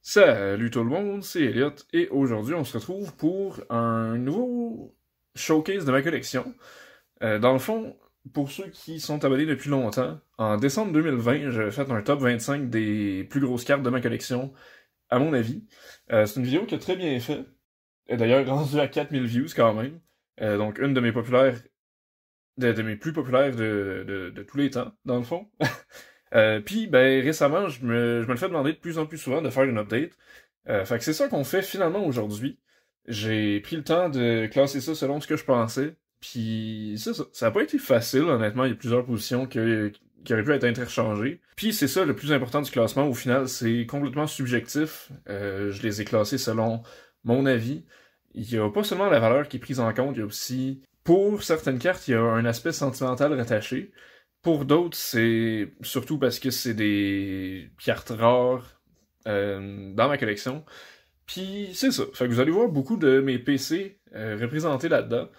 Salut tout le monde, c'est Elliot et aujourd'hui on se retrouve pour un nouveau showcase de ma collection. Dans le fond, pour ceux qui sont abonnés depuis longtemps, en décembre 2020, j'avais fait un top 25 des plus grosses cartes de ma collection, à mon avis. C'est une vidéo qui a très bien fait, et d'ailleurs rendue à 4000 views quand même. Donc une de mes populaires, de mes plus populaires de tous les temps, dans le fond. Puis, ben, récemment, je me le fais demander de plus en plus souvent de faire une update. Fait que c'est ça qu'on fait finalement aujourd'hui. J'ai pris le temps de classer ça selon ce que je pensais. Puis, c'est ça. Ça a pas été facile, honnêtement. Il y a plusieurs positions qui auraient pu être interchangées. Puis, c'est ça le plus important du classement. Au final, c'est complètement subjectif. Je les ai classés selon mon avis. Il y a pas seulement la valeur qui est prise en compte, il y a aussi, pour certaines cartes, il y a un aspect sentimental rattaché. Pour d'autres, c'est surtout parce que c'est des cartes rares dans ma collection. Puis c'est ça. Fait que vous allez voir beaucoup de mes PC représentés là-dedans.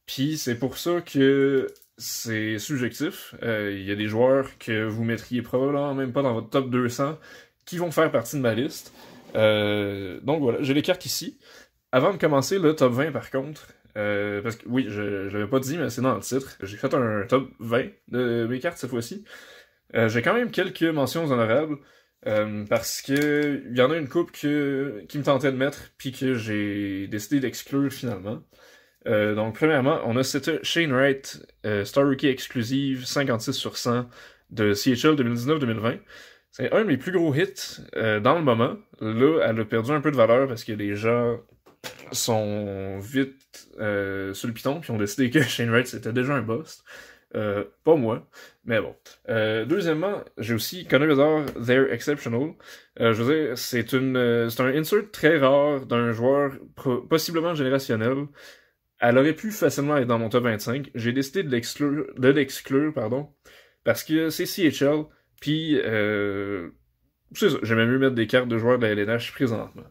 Puis c'est pour ça que c'est subjectif. Il y a des joueurs que vous mettriez probablement même pas dans votre top 200 qui vont faire partie de ma liste. Donc voilà, j'ai les cartes ici. Avant de commencer le top 20 par contre, parce que oui, je l'avais pas dit, mais c'est dans le titre. J'ai fait un top 20 de mes cartes cette fois-ci. J'ai quand même quelques mentions honorables, parce que il y en a une couple qui me tentait de mettre, puis que j'ai décidé d'exclure finalement. Donc premièrement, on a cette Shane Wright Star Rookie exclusive 56 sur 100 de CHL 2019-2020. C'est un de mes plus gros hits dans le moment. Là, elle a perdu un peu de valeur parce que les gens sont vite sur le piton puis ont décidé que Shane Wright c'était déjà un bust. Pas moi, mais bon. Deuxièmement, j'ai aussi Connor Bedard, They're Exceptional. Je veux dire, c'est un insert très rare d'un joueur possiblement générationnel. Elle aurait pu facilement être dans mon top 25. J'ai décidé de l'exclure, pardon, parce que c'est CHL, puis c'est ça, j'aimais mieux mettre des cartes de joueurs de la LNH présentement.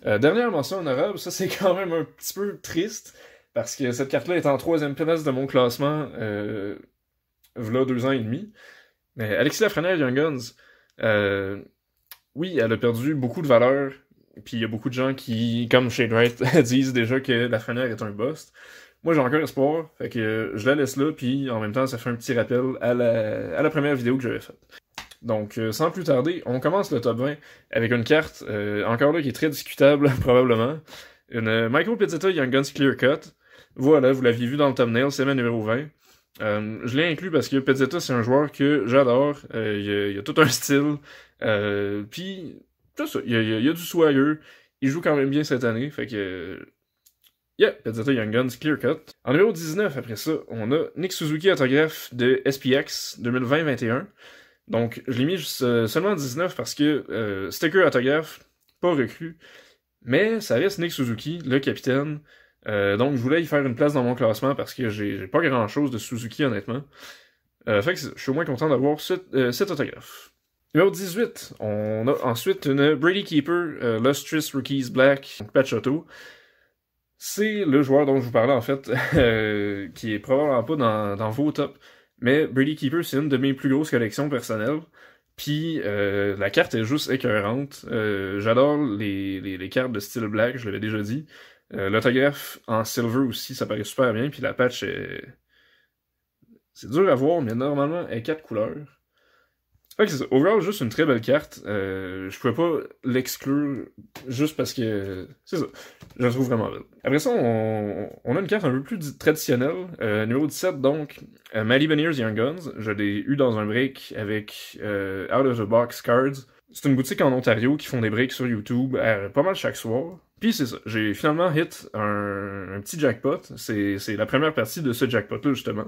Dernière mention honorable, ça c'est quand même un petit peu triste, parce que cette carte-là est en troisième place de mon classement, v'là 2 ans et demi. Mais Alexis Lafrenière, Young Guns, oui, elle a perdu beaucoup de valeur, puis il y a beaucoup de gens qui, comme Shane Wright, disent déjà que Lafrenière est un bust. Moi j'ai encore espoir, fait que je la laisse là, puis en même temps ça fait un petit rappel à la première vidéo que j'avais faite. Donc, sans plus tarder, on commence le top 20 avec une carte, encore là, qui est très discutable, probablement. Une Michael Pezzetta Young Guns Clear Cut. Voilà, vous l'aviez vu dans le thumbnail, c'est ma numéro 20. Je l'ai inclus parce que Pezzetta, c'est un joueur que j'adore. Il y a tout un style. Puis, tout ça, il y a du swagger. Il joue quand même bien cette année, fait que... Yeah, Pezzetta Young Guns Clear Cut. En numéro 19, après ça, on a Nick Suzuki autographe de SPX 2020-21. Donc, je l'ai mis juste, seulement 19 parce que sticker autographe, pas recru, mais ça reste Nick Suzuki, le capitaine. Donc, je voulais y faire une place dans mon classement parce que j'ai pas grand-chose de Suzuki, honnêtement. Fait que je suis au moins content d'avoir cet autographe. Numéro 18, on a ensuite une Brady Keeper, Lustrous Rookies Black, Pachotto. C'est le joueur dont je vous parlais, en fait, qui est probablement pas dans vos tops. Mais Brady Keeper, c'est une de mes plus grosses collections personnelles. Puis la carte est juste écœurante. J'adore les cartes de style black, je l'avais déjà dit. L'autographe en silver aussi, ça paraît super bien. Puis la patch c'est dur à voir, mais normalement, elle est 4 couleurs. Fait que c'est ça. Overall, juste une très belle carte. Je pouvais pas l'exclure juste parce que... C'est ça. Je la trouve vraiment belle. Après ça, on a une carte un peu plus traditionnelle. Numéro 17, donc, Maddie Beniers Young Guns. Je l'ai eu dans un break avec Out of the Box Cards. C'est une boutique en Ontario qui font des breaks sur YouTube pas mal chaque soir. Puis c'est ça. J'ai finalement hit un petit jackpot. C'est la première partie de ce jackpot-là, justement.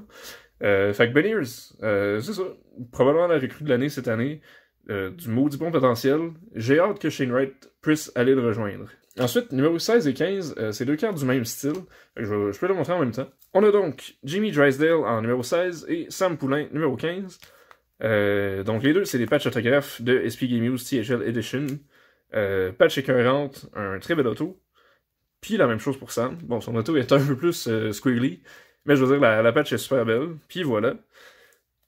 Fait que Beniers, c'est ça. Probablement la recrue de l'année cette année. Du maudit bon potentiel. J'ai hâte que Shane Wright puisse aller le rejoindre. Ensuite, numéro 16 et 15, c'est deux cartes du même style. Je peux le montrer en même temps. On a donc Jimmy Drysdale en numéro 16 et Sam Poulain numéro 15. Donc les deux, c'est des patchs autographes de SP Game News THL Edition. Patch écœurante, un très bel auto. Puis la même chose pour Sam. Bon, son auto est un peu plus squiggly. Mais je veux dire, la patch est super belle. Puis voilà.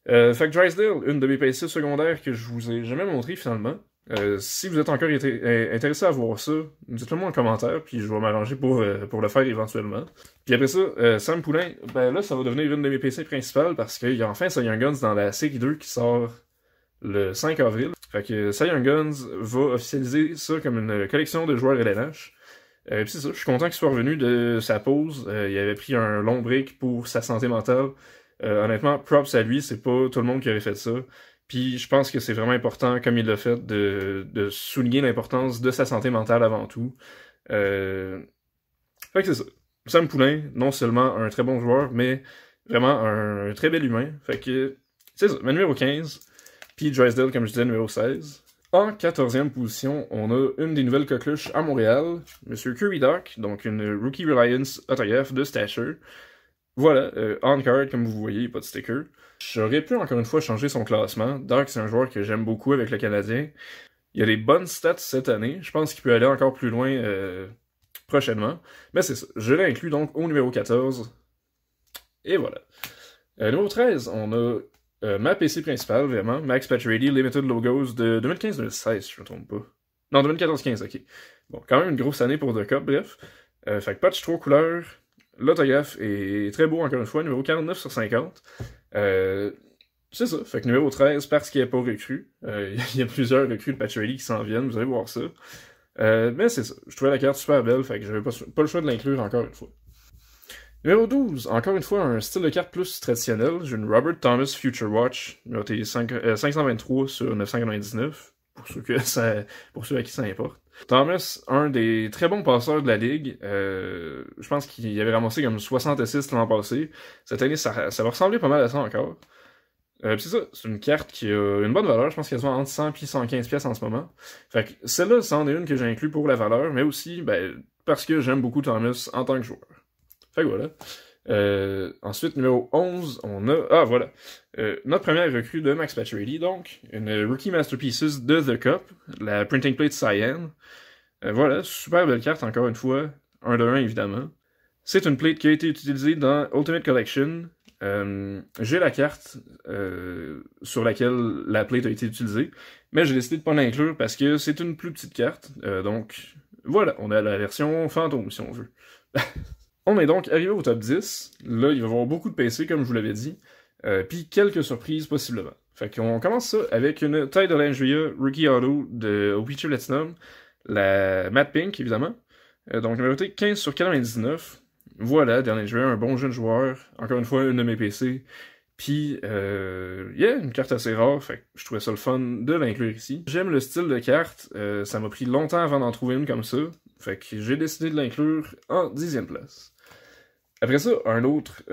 Fait que Drysdale, une de mes PC secondaires que je vous ai jamais montré finalement. Si vous êtes encore intéressé à voir ça, dites-le moi en commentaire, puis je vais m'arranger pour le faire éventuellement. Puis après ça, Sam Poulain, ben là, ça va devenir une de mes PC principales parce qu'il y a enfin Cy Young Guns dans la série 2 qui sort le 5 avril. Fait que Cy Young Guns va officialiser ça comme une collection de joueurs LNH. Puis c'est ça, je suis content qu'il soit revenu de sa pause. Il avait pris un long break pour sa santé mentale. Honnêtement, props à lui, c'est pas tout le monde qui aurait fait ça. Puis je pense que c'est vraiment important, comme il l'a fait, de souligner l'importance de sa santé mentale avant tout. Fait que c'est ça. Sam Poulain, non seulement un très bon joueur, mais vraiment un très bel humain. Fait que c'est ça, ma numéro 15. Puis Drysdale, comme je disais, numéro 16. En 14e position, on a une des nouvelles coqueluches à Montréal, Monsieur Kirby Doc, donc une Rookie Reliance autographe de Stature. Voilà, on-card, comme vous voyez, pas de sticker. J'aurais pu encore une fois changer son classement. Doc, c'est un joueur que j'aime beaucoup avec le Canadien. Il a des bonnes stats cette année. Je pense qu'il peut aller encore plus loin prochainement. Mais c'est ça. Je l'ai inclus donc au numéro 14. Et voilà. Numéro 13, on a ma PC principale, vraiment. Max Pacioretty Limited Logos de 2015-2016, si je me trompe pas. Non, 2014-15, ok. Bon, quand même une grosse année pour The Cup, bref. Fait que patch 3 couleurs. L'autographe est très beau, encore une fois, numéro 49 sur 50. C'est ça, fait que numéro 13, parce qu'il n'y a pas recru. Il y a plusieurs recrues de Pacioretty qui s'en viennent, vous allez voir ça. Mais c'est ça, je trouvais la carte super belle, fait que j'avais pas le choix de l'inclure encore une fois. Numéro 12, encore une fois, un style de carte plus traditionnel. J'ai une Robert Thomas Future Watch, numéroté 523 sur 999, pour ceux à qui ça importe. Thomas, un des très bons passeurs de la ligue. Je pense qu'il avait ramassé comme 60 assists l'an passé. Cette année, ça va ressembler pas mal à ça encore. C'est ça, c'est une carte qui a une bonne valeur. Je pense qu'elle soit entre 100 et 115 pièces en ce moment. Fait que celle-là, c'en est une que j'ai inclus pour la valeur, mais aussi parce que j'aime beaucoup Thomas en tant que joueur. Fait que voilà. Ensuite, numéro 11, on a... Ah, voilà. Notre première recrue de Max Pacioretty, donc. Une Rookie Masterpieces de The Cup. La Printing Plate Cyan. Voilà, super belle carte, encore une fois. 1 de 1, évidemment. C'est une plate qui a été utilisée dans Ultimate Collection. J'ai la carte sur laquelle la plate a été utilisée. Mais j'ai décidé de pas l'inclure parce que c'est une plus petite carte. Donc, voilà, on a la version fantôme, si on veut. On est donc arrivé au top 10. Là, il va y avoir beaucoup de PC, comme je vous l'avais dit. Puis quelques surprises, possiblement. Fait qu'on commence ça avec une Tidal Andrea Rookie Auto de Witcher Platinum. La Matte Pink, évidemment. Donc, numéroté 15 sur 99. Voilà, dernier jeu, un bon jeune joueur. Encore une fois, une de mes PC. Puis, une carte assez rare. Fait que je trouvais ça le fun de l'inclure ici. J'aime le style de carte. Ça m'a pris longtemps avant d'en trouver une comme ça. Fait que j'ai décidé de l'inclure en 10e place. Après ça, un autre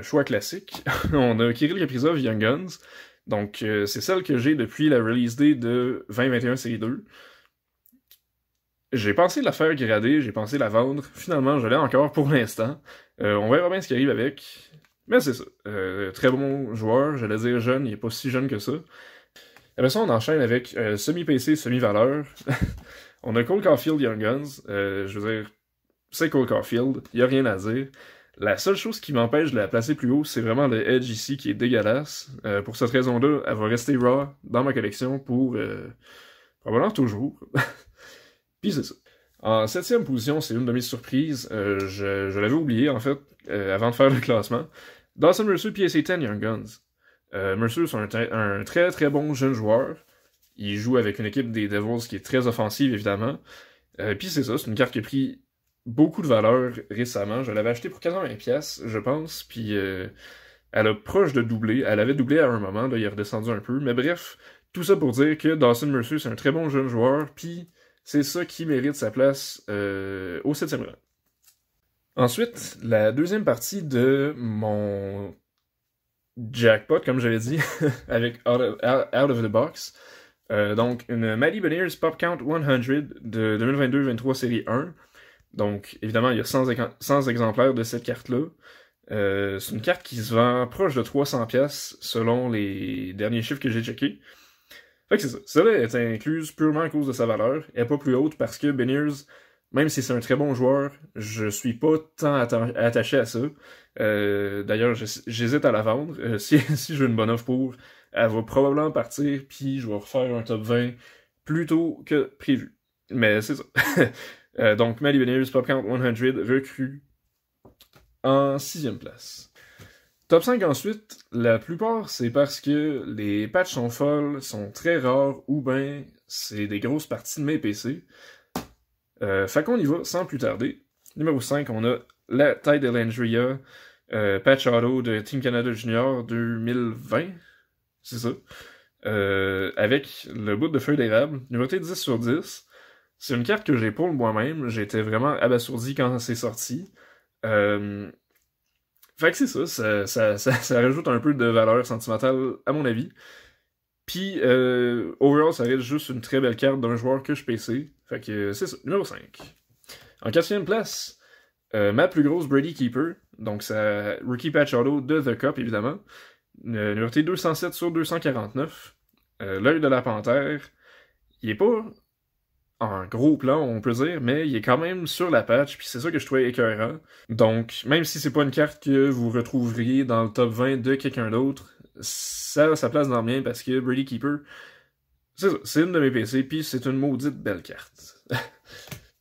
choix classique. On a Kirill Kaprizov Young Guns. Donc, c'est celle que j'ai depuis la release day de 2021 série 2. J'ai pensé la faire grader, j'ai pensé la vendre. Finalement, je l'ai encore pour l'instant. On verra bien ce qui arrive avec. Mais c'est ça. Très bon joueur, j'allais dire jeune, il est pas si jeune que ça. Après ça, on enchaîne avec semi-PC, semi-valeur. On a Cole Caulfield Young Guns. Je veux dire, c'est Cole Caulfield, il y a rien à dire. La seule chose qui m'empêche de la placer plus haut, c'est vraiment le Edge ici qui est dégueulasse. Pour cette raison-là, elle va rester raw dans ma collection pour probablement toujours. Puis c'est ça. En 7e position, c'est une de mes surprises. Je l'avais oublié, en fait, avant de faire le classement. Dawson Mercer PSA 10 Young Guns. Mercer, c'est un très très bon jeune joueur. Il joue avec une équipe des Devils qui est très offensive, évidemment. Puis c'est ça, c'est une carte qui a pris beaucoup de valeur récemment. Je l'avais acheté pour 80$, je pense. Puis elle a proche de doubler. Elle avait doublé à un moment, là, il est redescendu un peu. Mais bref, tout ça pour dire que Dawson Mercer, c'est un très bon jeune joueur. Puis c'est ça qui mérite sa place au 7e rang. Ensuite, la deuxième partie de mon jackpot, comme j'avais dit, avec Out of the Box. Donc, une Maddie Beniers Pop Count 100 de 2022-23 série 1. Donc, évidemment, il y a 100 exemplaires de cette carte-là. C'est une carte qui se vend proche de 300$ selon les derniers chiffres que j'ai checkés. Fait que c'est ça. Celle-là est incluse purement à cause de sa valeur. Elle n'est pas plus haute parce que Beniers, même si c'est un très bon joueur, je suis pas tant attaché à ça. D'ailleurs, j'hésite à la vendre. Si j'ai une bonne offre pour, elle va probablement partir, puis je vais refaire un top 20 plus tôt que prévu. Mais c'est ça. Donc, Mali Beniers, Pop Count 100, recrue en 6e place. Top 5 ensuite, la plupart, c'est parce que les patchs sont folles, sont très rares, ou ben c'est des grosses parties de mes PC. Fait qu'on y va sans plus tarder. Numéro 5, on a la Tidal Andrea patch auto de Team Canada Junior 2020. C'est ça. Avec le bout de feuille d'érable, numéroté 10 sur 10. C'est une carte que j'ai pour moi-même. J'étais vraiment abasourdi quand c'est sorti. Fait que c'est ça rajoute un peu de valeur sentimentale à mon avis. Puis, overall, ça reste juste une très belle carte d'un joueur que je PC. Fait que c'est ça, numéro 5. En 4e place, ma plus grosse Brady Keeper, donc sa Rookie Patch Auto de The Cup, évidemment. Numéroté 207 sur 249. L'œil de la panthère, il est pas en gros plan, on peut dire, mais il est quand même sur la patch, puis c'est ça que je trouvais écœurant. Donc, même si c'est pas une carte que vous retrouveriez dans le top 20 de quelqu'un d'autre, ça a sa place dans le mien parce que Brady Keeper, c'est une de mes PC, puis c'est une maudite belle carte.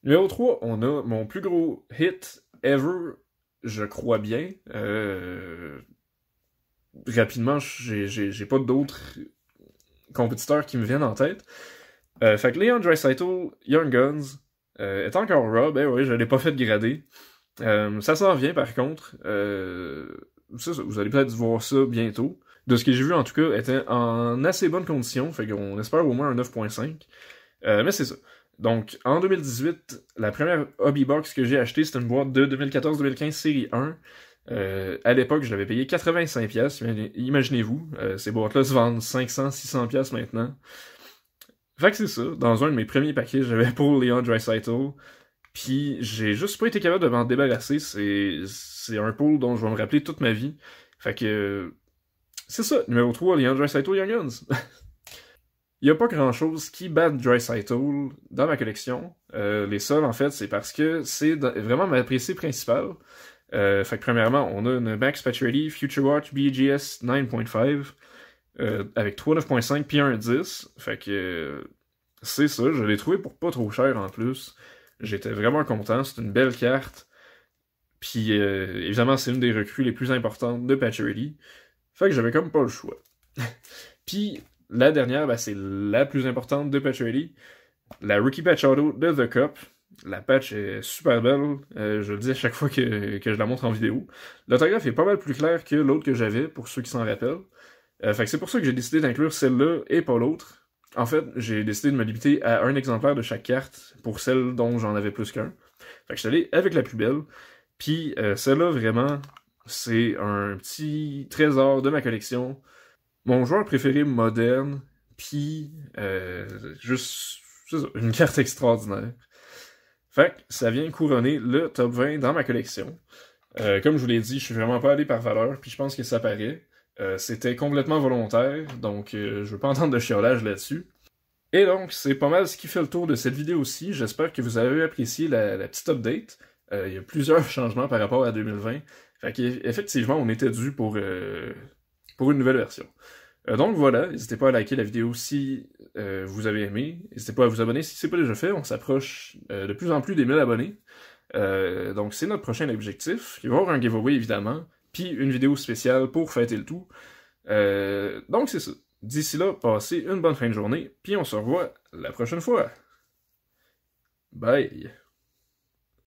Numéro 3, on a mon plus gros hit ever, je crois bien. Rapidement, j'ai pas d'autres compétiteurs qui me viennent en tête. Fait que Leon Draisaitl, Young Guns, est encore raw, ben oui, je l'ai pas fait grader. Ça s'en vient par contre. Vous allez peut-être voir ça bientôt. De ce que j'ai vu en tout cas, était en assez bonne condition, fait qu'on espère au moins un 9.5. Mais c'est ça. Donc, en 2018, la première Hobby Box que j'ai achetée, c'était une boîte de 2014-2015 série 1. À l'époque, je l'avais payé 85$, imaginez-vous. Ces boîtes-là se vendent 500-600$ maintenant. Fait que c'est ça, dans un de mes premiers paquets, j'avais pour Leon Draisaitl, puis j'ai juste pas été capable de m'en débarrasser, c'est un pool dont je vais me rappeler toute ma vie. Fait que, c'est ça, numéro 3, Leon Draisaitl, Young Guns. Il y a pas grand-chose qui bat Draisaitl dans ma collection. Les seuls, en fait, c'est parce que c'est vraiment ma PC principale. Fait que premièrement, on a une Max Patch Ready Future Watch BGS 9.5. Avec 3 9.5 puis un 10. Fait que c'est ça, je l'ai trouvé pour pas trop cher en plus. J'étais vraiment content, c'est une belle carte. Puis évidemment, c'est une des recrues les plus importantes de Patcherity. Fait que j'avais comme pas le choix. Puis la dernière, ben, c'est la plus importante de Patcherity. La Rookie Patch Auto de The Cup. La patch est super belle, je le dis à chaque fois que je la montre en vidéo. L'autographe est pas mal plus clair que l'autre que j'avais, pour ceux qui s'en rappellent. Fait que c'est pour ça que j'ai décidé d'inclure celle-là et pas l'autre. En fait, j'ai décidé de me limiter à un exemplaire de chaque carte pour celle dont j'en avais plus qu'un. Fait que je suis allé avec la plus belle. Puis celle-là, vraiment, c'est un petit trésor de ma collection. Mon joueur préféré moderne, puis juste c'est ça, une carte extraordinaire. Fait que ça vient couronner le top 20 dans ma collection. Comme je vous l'ai dit, je suis vraiment pas allé par valeur, puis je pense que ça paraît. C'était complètement volontaire, donc je veux pas entendre de chiolage là-dessus. Et donc, c'est pas mal ce qui fait le tour de cette vidéo-ci. J'espère que vous avez apprécié la petite update. Il y a plusieurs changements par rapport à 2020. Fait qu'effectivement, on était dû pour une nouvelle version. Donc voilà, n'hésitez pas à liker la vidéo si vous avez aimé. N'hésitez pas à vous abonner si c'est pas déjà fait. On s'approche de plus en plus des 1000 abonnés. Donc c'est notre prochain objectif. Il va y avoir un giveaway évidemment. Puis une vidéo spéciale pour fêter le tout. Donc c'est ça. D'ici là, passez une bonne fin de journée, puis on se revoit la prochaine fois. Bye!